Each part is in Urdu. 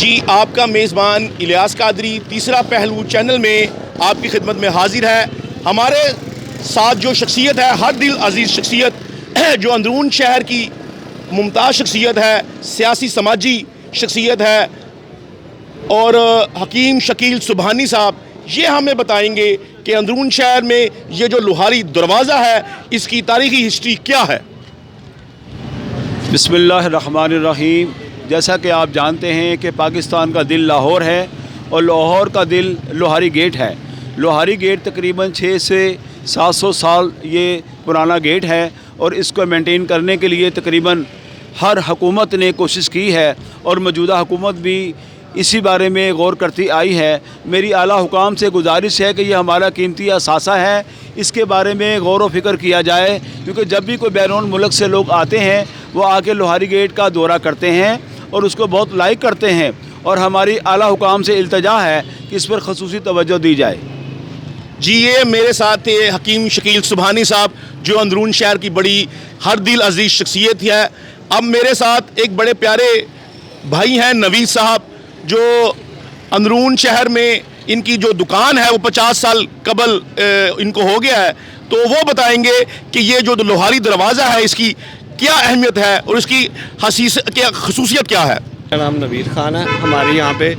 جی آپ کا میزبان الیاس قادری تیسرا پہلو چینل میں آپ کی خدمت میں حاضر ہے۔ ہمارے ساتھ جو شخصیت ہے، ہر دل عزیز شخصیت جو اندرون شہر کی ممتاز شخصیت ہے، سیاسی سماجی شخصیت ہے، اور حکیم شکیل سبحانی صاحب یہ ہمیں بتائیں گے کہ اندرون شہر میں یہ جو لوہاری دروازہ ہے اس کی تاریخی ہسٹری کیا ہے۔ بسم اللہ الرحمن الرحیم۔ جیسا کہ آپ جانتے ہیں کہ پاکستان کا دل لاہور ہے اور لاہور کا دل لوہاری گیٹ ہے۔ لوہاری گیٹ تقریباً 600 سے 700 سال یہ پرانا گیٹ ہے، اور اس کو مینٹین کرنے کے لیے تقریباً ہر حکومت نے کوشش کی ہے، اور موجودہ حکومت بھی اسی بارے میں غور کرتی آئی ہے۔ میری اعلیٰ حکام سے گزارش ہے کہ یہ ہمارا قیمتی اثاثہ ہے، اس کے بارے میں غور و فکر کیا جائے، کیونکہ جب بھی کوئی بیرون ملک سے لوگ آتے ہیں وہ آ کے لوہاری گیٹ کا دورہ کرتے ہیں اور اس کو بہت لائک کرتے ہیں، اور ہماری اعلیٰ حکام سے التجا ہے کہ اس پر خصوصی توجہ دی جائے۔ جی یہ میرے ساتھ تھے حکیم شکیل سبحانی صاحب جو اندرون شہر کی بڑی ہر دل عزیز شخصیت ہے۔ اب میرے ساتھ ایک بڑے پیارے بھائی ہیں نوید صاحب، جو اندرون شہر میں ان کی جو دکان ہے وہ 50 سال قبل ان کو ہو گیا ہے، تو وہ بتائیں گے کہ یہ جو لوہاری دروازہ ہے اس کی کیا اہمیت ہے اور اس کی خصوصیت کیا ہے۔ میرا نام نوید خان ہے۔ ہماری یہاں پہ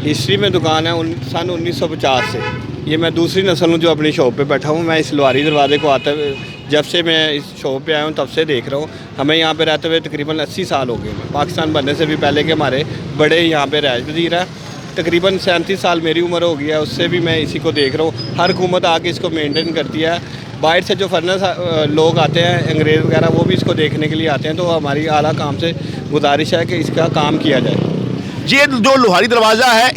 ہسٹری میں دکان ہے سن 1950 سے۔ یہ میں دوسری نسل ہوں جو اپنی شاپ پہ بیٹھا ہوں۔ میں اس لوہاری دروازے کو آتے ہوئے جب سے میں اس شاپ پہ آیا ہوں تب سے دیکھ رہا ہوں۔ ہمیں یہاں پہ رہتے ہوئے تقریباً 80 سال ہو گئے ہیں۔ پاکستان بننے سے بھی پہلے کے ہمارے بڑے یہاں پہ رہائش پذیر ہیں۔ تقریباً 37 سال میری عمر ہو گیا ہے، اس سے بھی میں اسی کو دیکھ رہا ہوں۔ ہر حکومت آ کے اس کو مینٹین کرتی ہے۔ باہر سے جو فرنس لوگ آتے ہیں، انگریز وغیرہ، وہ بھی اس کو دیکھنے کے لیے آتے ہیں، تو ہماری اعلیٰ کام سے گزارش ہے کہ اس کا کام کیا جائے۔ یہ جو لوہاری دروازہ ہے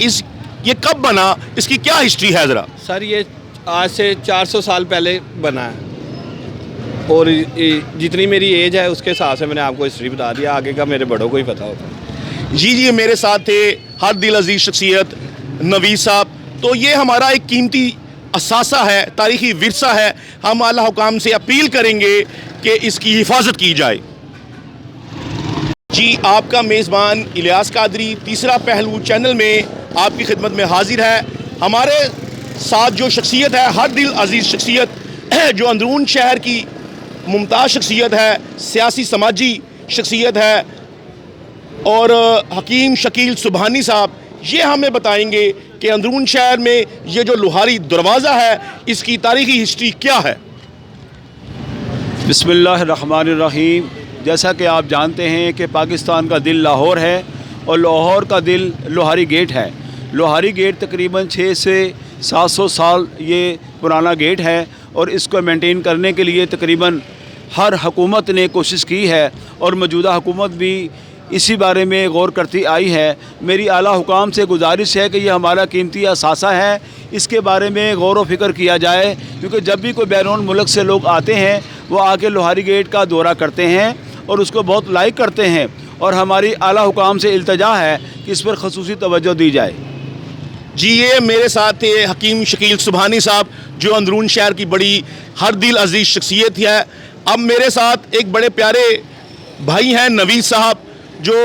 یہ کب بنا، اس کی کیا ہسٹری ہے ذرا؟ سر یہ آج سے 400 سال پہلے بنا ہے، اور جتنی میری ایج ہے اس کے حساب سے میں نے آپ کو ہسٹری بتا دیا، آگے کا میرے بڑوں کو ہی پتہ ہوتا ہے۔ جی میرے ساتھ تھے ہر دل عزیز شخصیت نوید صاحب۔ تو یہ ہمارا ایک قیمتی اثاثہ ہے، تاریخی ورثہ ہے۔ ہم اعلیٰ حکام سے اپیل کریں گے کہ اس کی حفاظت کی جائے۔ جی آپ کا میزبان الیاس قادری تیسرا پہلو چینل میں آپ کی خدمت میں حاضر ہے۔ ہمارے ساتھ جو شخصیت ہے، ہر دل عزیز شخصیت جو اندرون شہر کی ممتاز شخصیت ہے، سیاسی سماجی شخصیت ہے، اور حکیم شکیل سبحانی صاحب یہ ہمیں بتائیں گے کہ اندرون شہر میں یہ جو لوہاری دروازہ ہے اس کی تاریخی ہسٹری کیا ہے۔ بسم اللہ الرحمن الرحیم۔ جیسا کہ آپ جانتے ہیں کہ پاکستان کا دل لاہور ہے اور لاہور کا دل لوہاری گیٹ ہے۔ لوہاری گیٹ تقریباً 600 سے 700 سال یہ پرانا گیٹ ہے، اور اس کو مینٹین کرنے کے لیے تقریباً ہر حکومت نے کوشش کی ہے، اور موجودہ حکومت بھی اسی بارے میں غور کرتی آئی ہے۔ میری اعلیٰ حکام سے گزارش ہے کہ یہ ہمارا قیمتی اثاثہ ہے، اس کے بارے میں غور و فکر کیا جائے، کیونکہ جب بھی کوئی بیرون ملک سے لوگ آتے ہیں وہ آ کے لوہاری گیٹ کا دورہ کرتے ہیں اور اس کو بہت لائک کرتے ہیں، اور ہماری اعلیٰ حکام سے التجا ہے کہ اس پر خصوصی توجہ دی جائے۔ جی یہ میرے ساتھ تھے حکیم شکیل سبحانی صاحب جو اندرون شہر کی بڑی ہر دل عزیز شخصیت ہے۔ اب میرے ساتھ ایک بڑے پیارے بھائی ہیں نوید صاحب، جو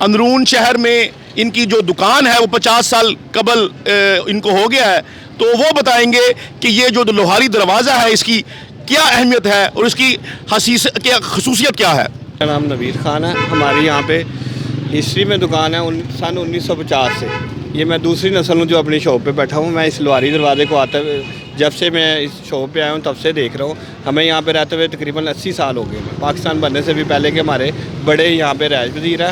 اندرون شہر میں ان کی جو دکان ہے وہ 50 سال قبل ان کو ہو گیا ہے، تو وہ بتائیں گے کہ یہ جو لوہاری دروازہ ہے اس کی کیا اہمیت ہے اور اس کی خصوصیت کیا ہے۔ میرا نام نوید خان ہے۔ ہماری یہاں پہ ہسٹری میں دکان ہے سن 1950 سے۔ یہ میں دوسری نسل ہوں جو اپنی شاپ پہ بیٹھا ہوں۔ میں اس لوہاری دروازے کو آتے ہوئے جب سے میں اس شاپ پہ آیا ہوں تب سے دیکھ رہا ہوں۔ ہمیں یہاں پہ رہتے ہوئے تقریباً 80 سال ہو گئے ہیں۔ پاکستان بننے سے بھی پہلے کے ہمارے بڑے یہاں پہ رہائش پذیر ہیں۔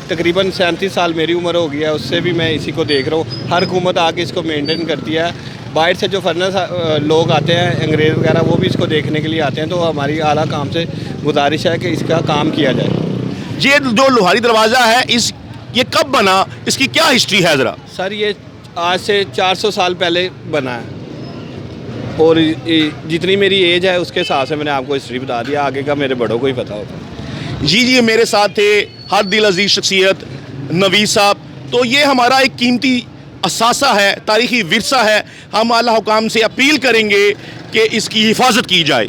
تقریباً 37 سال میری عمر ہو گیا ہے، اس سے بھی میں اسی کو دیکھ رہا ہوں۔ ہر حکومت آ کے اس کو مینٹین کرتی ہے۔ باہر سے جو فرنس لوگ آتے ہیں، انگریز وغیرہ، وہ بھی اس کو دیکھنے کے لیے آتے ہیں، تو ہماری اعلیٰ کام سے گزارش ہے کہ اس کا کام کیا جائے۔ یہ جو لوہاری دروازہ ہے یہ کب بنا، اس کی کیا ہسٹری ہے ذرا؟ سر یہ آج سے 400 سال پہلے بنا ہے، اور جتنی میری ایج ہے اس کے حساب سے میں نے آپ کو ہسٹری بتا دیا، آگے کا میرے بڑوں کو ہی پتہ ہوتا ہے۔ جی میرے ساتھ تھے ہر دل عزیز شخصیت نوید صاحب۔ تو یہ ہمارا ایک قیمتی اثاثہ ہے، تاریخی ورثہ ہے۔ ہم اعلیٰ حکام سے اپیل کریں گے کہ اس کی حفاظت کی جائے۔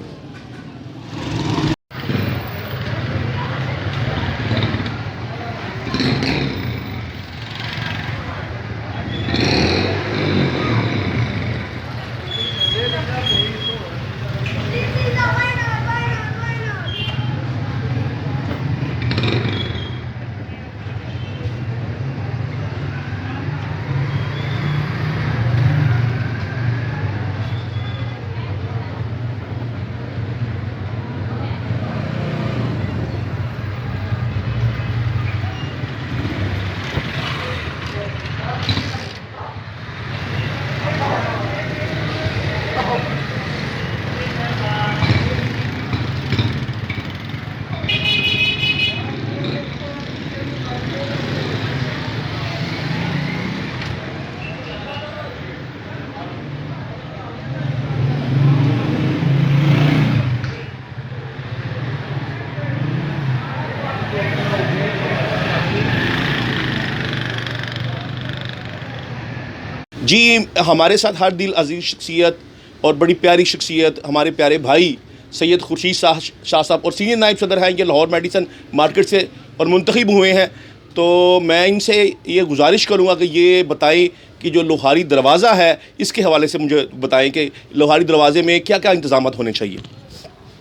جی ہمارے ساتھ ہر دل عزیز شخصیت اور بڑی پیاری شخصیت ہمارے پیارے بھائی سید خورشید شاہ صاحب اور سینئر نائب صدر ہیں یہ لاہور میڈیسن مارکیٹ سے اور منتخب ہوئے ہیں. تو میں ان سے یہ گزارش کروں گا کہ یہ بتائیں کہ جو لوہاری دروازہ ہے اس کے حوالے سے مجھے بتائیں کہ لوہاری دروازے میں کیا کیا انتظامات ہونے چاہیے.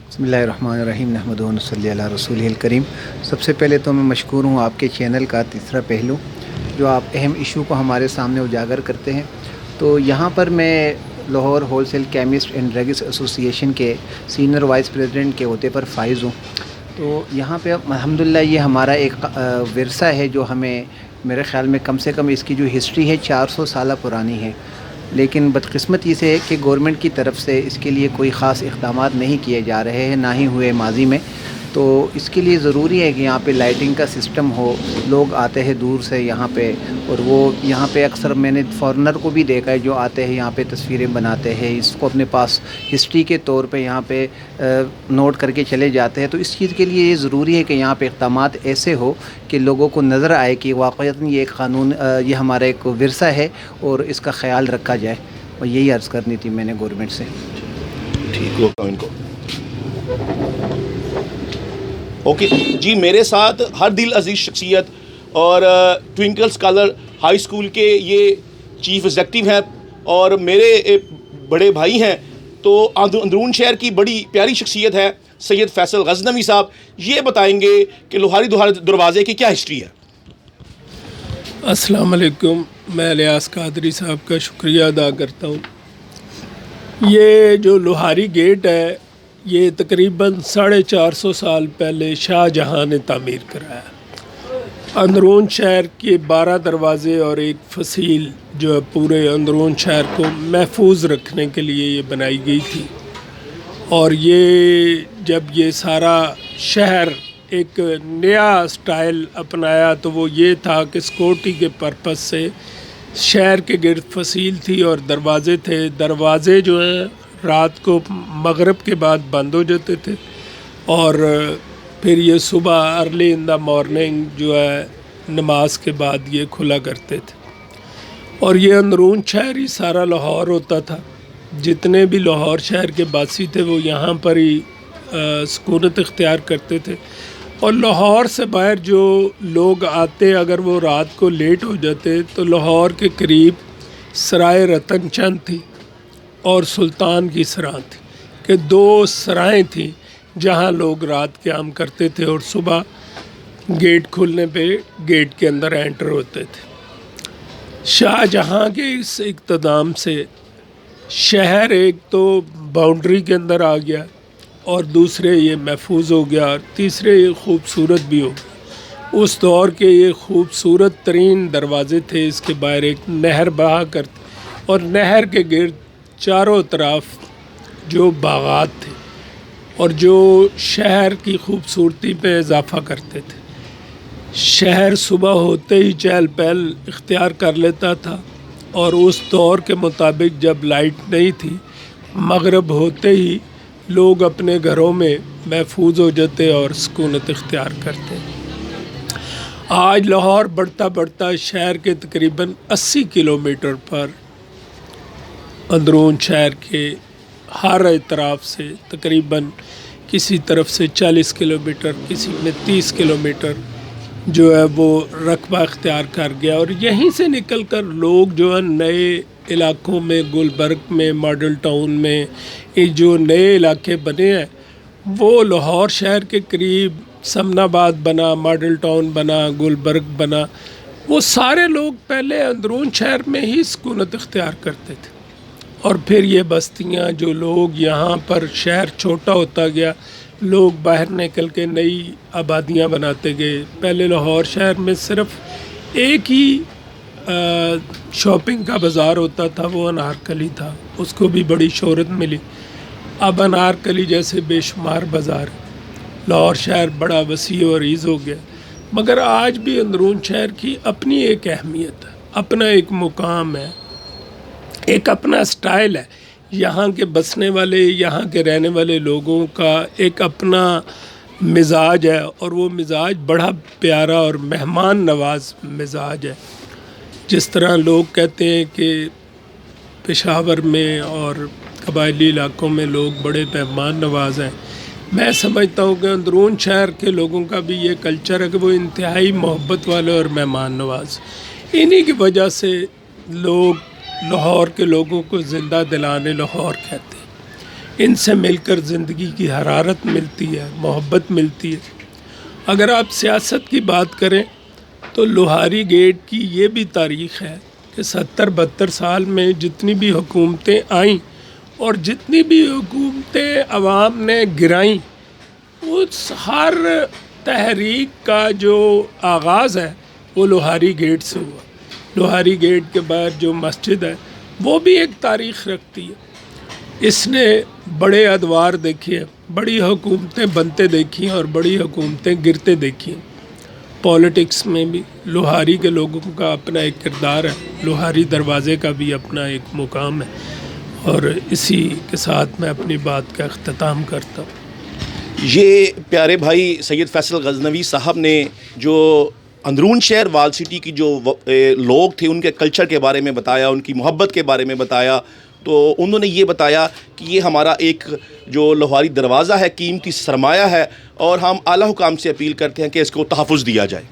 بسم اللہ الرحمن الرحیم نحمدہ و نصلی علی رسولہ الکریم. سب سے پہلے تو میں مشکور ہوں آپ کے چینل کا تیسرا پہلو جو آپ اہم ایشو کو ہمارے سامنے اجاگر کرتے ہیں. تو یہاں پر میں Lahore wholesale chemist and drugs association کے سینئر وائس پریزیڈنٹ کے عہدے پر فائز ہوں. تو یہاں پہ الحمدللہ یہ ہمارا ایک ورثہ ہے جو ہمیں میرے خیال میں کم سے کم اس کی جو ہسٹری ہے 400 سالہ پرانی ہے. لیکن بدقسمتی سے کہ گورنمنٹ کی طرف سے اس کے لیے کوئی خاص اقدامات نہیں کیے جا رہے ہیں، نہ ہی ہوئے ماضی میں. تو اس کے لیے ضروری ہے کہ یہاں پہ لائٹنگ کا سسٹم ہو. لوگ آتے ہیں دور سے یہاں پہ، اور وہ یہاں پہ اکثر میں نے فارنر کو بھی دیکھا ہے جو آتے ہیں یہاں پہ تصویریں بناتے ہیں، اس کو اپنے پاس ہسٹری کے طور پہ یہاں پہ نوٹ کر کے چلے جاتے ہیں. تو اس چیز کے لیے یہ ضروری ہے کہ یہاں پہ اقدامات ایسے ہو کہ لوگوں کو نظر آئے کہ واقعتاً یہ ایک قانون، یہ ہمارا ایک ورثہ ہے اور اس کا خیال رکھا جائے. اور یہی عرض کرنی تھی میں نے گورنمنٹ سے. ٹھیک ہوگا ان کو. اوکے جی، میرے ساتھ ہر دل عزیز شخصیت اور ٹوئنکل اسکالر ہائی اسکول کے یہ چیف ایگزیکٹو ہیں اور میرے بڑے بھائی ہیں. تو اندرون شہر کی بڑی پیاری شخصیت ہے سید فیصل غزنوی صاحب. یہ بتائیں گے کہ لوہاری دروازے کی کیا ہسٹری ہے. السلام علیکم. میں الیاس قادری صاحب کا شکریہ ادا کرتا ہوں. یہ جو لوہاری گیٹ ہے یہ تقریباً 450 سال پہلے شاہ جہاں نے تعمیر کرایا. اندرون شہر کے 12 دروازے اور ایک فصیل جو ہے پورے اندرون شہر کو محفوظ رکھنے کے لیے یہ بنائی گئی تھی. اور یہ جب یہ سارا شہر ایک نیا سٹائل اپنایا تو وہ یہ تھا کہ سیکورٹی کے پرپس سے شہر کے گرد فصیل تھی اور دروازے تھے. دروازے جو ہیں رات کو مغرب کے بعد بند ہو جاتے تھے اور پھر یہ صبح ارلی ان دا مارننگ جو ہے نماز کے بعد یہ کھلا کرتے تھے. اور یہ اندرون شہر ہی سارا لاہور ہوتا تھا. جتنے بھی لاہور شہر کے باسی تھے وہ یہاں پر ہی سکونت اختیار کرتے تھے. اور لاہور سے باہر جو لوگ آتے اگر وہ رات کو لیٹ ہو جاتے تو لاہور کے قریب سرائے رتن چند تھی اور سلطان کی سراہ تھی کہ 2 سرائیں تھیں جہاں لوگ رات قیام کرتے تھے اور صبح گیٹ کھلنے پہ گیٹ کے اندر انٹر ہوتے تھے. شاہ جہاں کے اس اقتدام سے شہر ایک تو باؤنڈری کے اندر آ گیا اور دوسرے یہ محفوظ ہو گیا اور تیسرے یہ خوبصورت بھی ہو گیا. اس دور کے یہ خوبصورت ترین دروازے تھے. اس کے باہر ایک نہر بہا کرتی اور نہر کے گرد چاروں طرف جو باغات تھے اور جو شہر کی خوبصورتی پہ اضافہ کرتے تھے. شہر صبح ہوتے ہی چہل پہل اختیار کر لیتا تھا اور اس دور کے مطابق جب لائٹ نہیں تھی مغرب ہوتے ہی لوگ اپنے گھروں میں محفوظ ہو جاتے اور سکونت اختیار کرتے. آج لاہور بڑھتا بڑھتا شہر کے تقریباً 80 کلومیٹر پر اندرون شہر کے ہر اطراف سے تقریباً کسی طرف سے 40 کلومیٹر کسی میں 30 کلومیٹر جو ہے وہ رقبہ اختیار کر گیا. اور یہیں سے نکل کر لوگ جو ہے نئے علاقوں میں گلبرگ میں ماڈل ٹاؤن میں یہ جو نئے علاقے بنے ہیں وہ لاہور شہر کے قریب سمن آباد بنا، ماڈل ٹاؤن بنا، گلبرگ بنا. وہ سارے لوگ پہلے اندرون شہر میں ہی سکونت اختیار کرتے تھے اور پھر یہ بستیاں جو لوگ یہاں پر شہر چھوٹا ہوتا گیا لوگ باہر نکل کے نئی آبادیاں بناتے گئے. پہلے لاہور شہر میں صرف ایک ہی شاپنگ کا بازار ہوتا تھا، وہ انارکلی تھا، اس کو بھی بڑی شہرت ملی. اب انارکلی جیسے بے شمار بازار. لاہور شہر بڑا وسیع و عریض ہو گیا، مگر آج بھی اندرون شہر کی اپنی ایک اہمیت ہے، اپنا ایک مقام ہے، ایک اپنا سٹائل ہے. یہاں کے بسنے والے، یہاں کے رہنے والے لوگوں کا ایک اپنا مزاج ہے اور وہ مزاج بڑا پیارا اور مہمان نواز مزاج ہے. جس طرح لوگ کہتے ہیں کہ پشاور میں اور قبائلی علاقوں میں لوگ بڑے مہمان نواز ہیں. میں سمجھتا ہوں کہ اندرون شہر کے لوگوں کا بھی یہ کلچر ہے کہ وہ انتہائی محبت والے اور مہمان نواز. انہی کی وجہ سے لوگ لاہور کے لوگوں کو زندہ دلانے لاہور کہتے ہیں. ان سے مل کر زندگی کی حرارت ملتی ہے، محبت ملتی ہے. اگر آپ سیاست کی بات کریں تو لوہاری گیٹ کی یہ بھی تاریخ ہے کہ 70-72 سال میں جتنی بھی حکومتیں آئیں اور جتنی بھی حکومتیں عوام نے گرائیں، اس ہر تحریک کا جو آغاز ہے وہ لوہاری گیٹ سے ہوا. لوہاری گیٹ کے بعد جو مسجد ہے وہ بھی ایک تاریخ رکھتی ہے. اس نے بڑے ادوار دیکھے ہیں، بڑی حکومتیں بنتے دیکھی ہیں اور بڑی حکومتیں گرتے دیکھی ہیں. پولیٹکس میں بھی لوہاری کے لوگوں کا اپنا ایک کردار ہے، لوہاری دروازے کا بھی اپنا ایک مقام ہے. اور اسی کے ساتھ میں اپنی بات کا اختتام کرتا ہوں. یہ پیارے بھائی سید فیصل غزنوی صاحب نے جو اندرون شہر وال سٹی کی جو لوگ تھے ان کے کلچر کے بارے میں بتایا، ان کی محبت کے بارے میں بتایا، تو انہوں نے یہ بتایا کہ یہ ہمارا ایک جو لوہاری دروازہ ہے، قیمتی سرمایہ ہے، اور ہم اعلیٰ حکام سے اپیل کرتے ہیں کہ اس کو تحفظ دیا جائے.